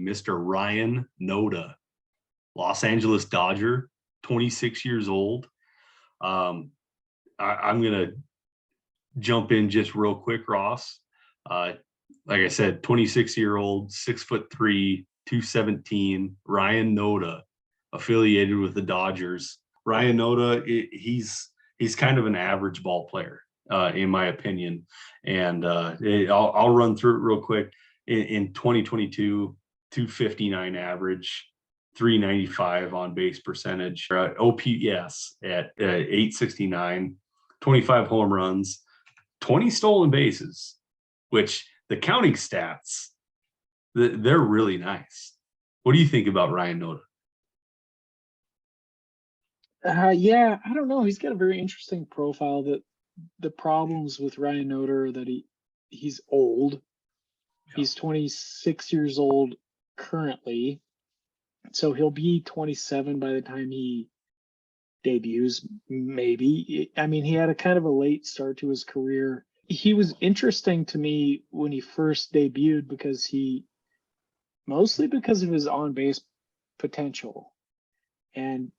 Mr. Ryan Noda, Los Angeles Dodger, 26 years old. I'm going to jump in just real quick, Ross. Like I said, 26-year-old, 6'3", 217, Ryan Noda, affiliated with the Dodgers. Ryan Noda, he's kind of an average ball player, in my opinion. And I'll run through it real quick. In 2022, 259 average, 395 on base percentage, OPS at 869, 25 home runs, 20 stolen bases, which the counting stats, they're really nice. What do you think about Ryan Noda? Yeah, I don't know. He's got a very interesting profile. That the problems with Ryan Noda are that he's old. Yeah. He's 26 years old currently, so he'll be 27 by the time he debuts, maybe. I mean, he had a kind of a late start to his career. He was interesting to me when he first debuted mostly because of his on-base potential. And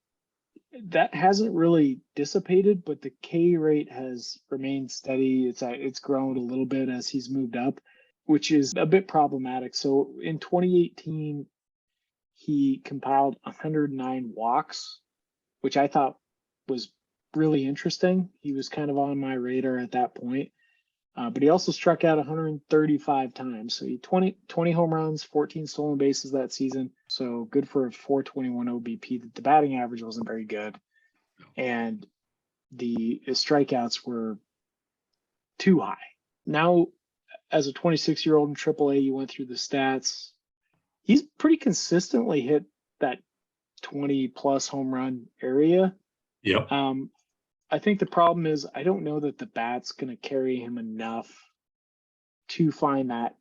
that hasn't really dissipated, but the K rate has remained steady. It's grown a little bit as he's moved up, which is a bit problematic. So in 2018, he compiled 109 walks, which I thought was really interesting. He was kind of on my radar at that point. But he also struck out 135 times. So he 20 home runs, 14 stolen bases that season. So good for a 421 OBP. The batting average wasn't very good. And the strikeouts were too high. Now, as a 26-year-old in AAA, you went through the stats. He's pretty consistently hit that 20-plus home run area. Yep. I think the problem is I don't know that the bat's going to carry him enough to find that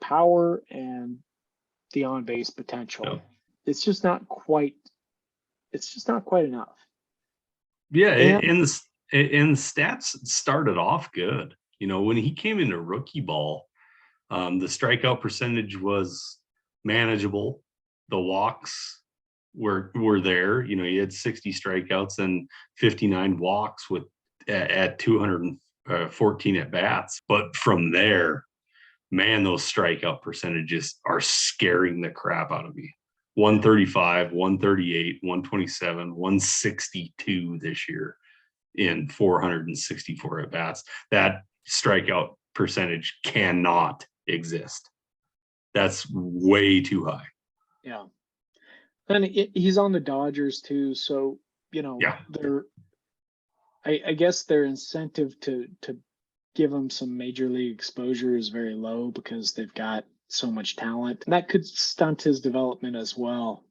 power and the on-base potential. No. It's just not quite enough. Yeah, and the stats started off good. You know, when he came into rookie ball, the strikeout percentage was manageable. The walks were there. You know, he had 60 strikeouts and 59 walks at 214 at bats. But from there, man, those strikeout percentages are scaring the crap out of me. 135, 138, 127, 162 this year in 464 at bats. That strikeout percentage cannot exist. That's way too high. Yeah. And he's on the Dodgers too, so you know, yeah. I guess their incentive to give him some major league exposure is very low because they've got so much talent, and that could stunt his development as well.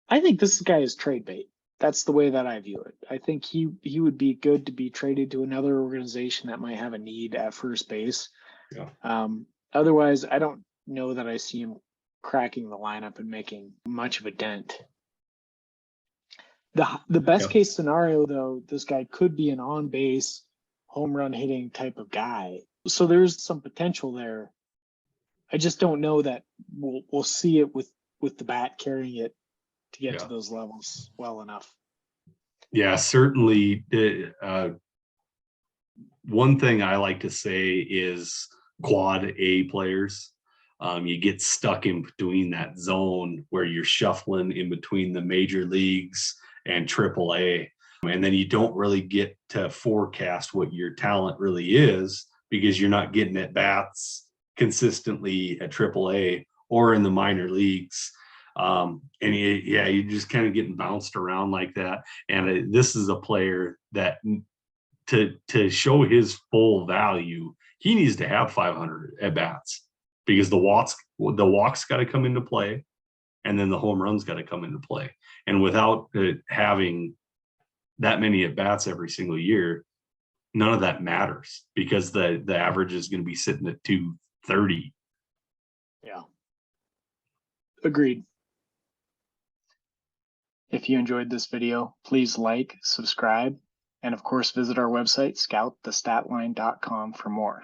I think this guy is trade bait. That's the way that I view it. I think he would be good to be traded to another organization that might have a need at first base. Yeah. Otherwise, I don't know that I see him cracking the lineup and making much of a dent. The best case scenario, though, this guy could be an on-base home run hitting type of guy. So there's some potential there. I just don't know that we'll see it with the bat carrying it to get to those levels well enough. Yeah, certainly. One thing I like to say is quad A players. You get stuck in between that zone where you're shuffling in between the major leagues and AAA. And then you don't really get to forecast what your talent really is because you're not getting at bats consistently at AAA or in the minor leagues. And you're just kind of getting bounced around like that. And this is a player that to show his full value, he needs to have 500 at bats. Because the walks got to come into play, and then the home runs got to come into play. And without having that many at bats every single year, none of that matters because the average is going to be sitting at 230. Yeah. Agreed. If you enjoyed this video, please like, subscribe, and of course visit our website, scoutthestatline.com for more.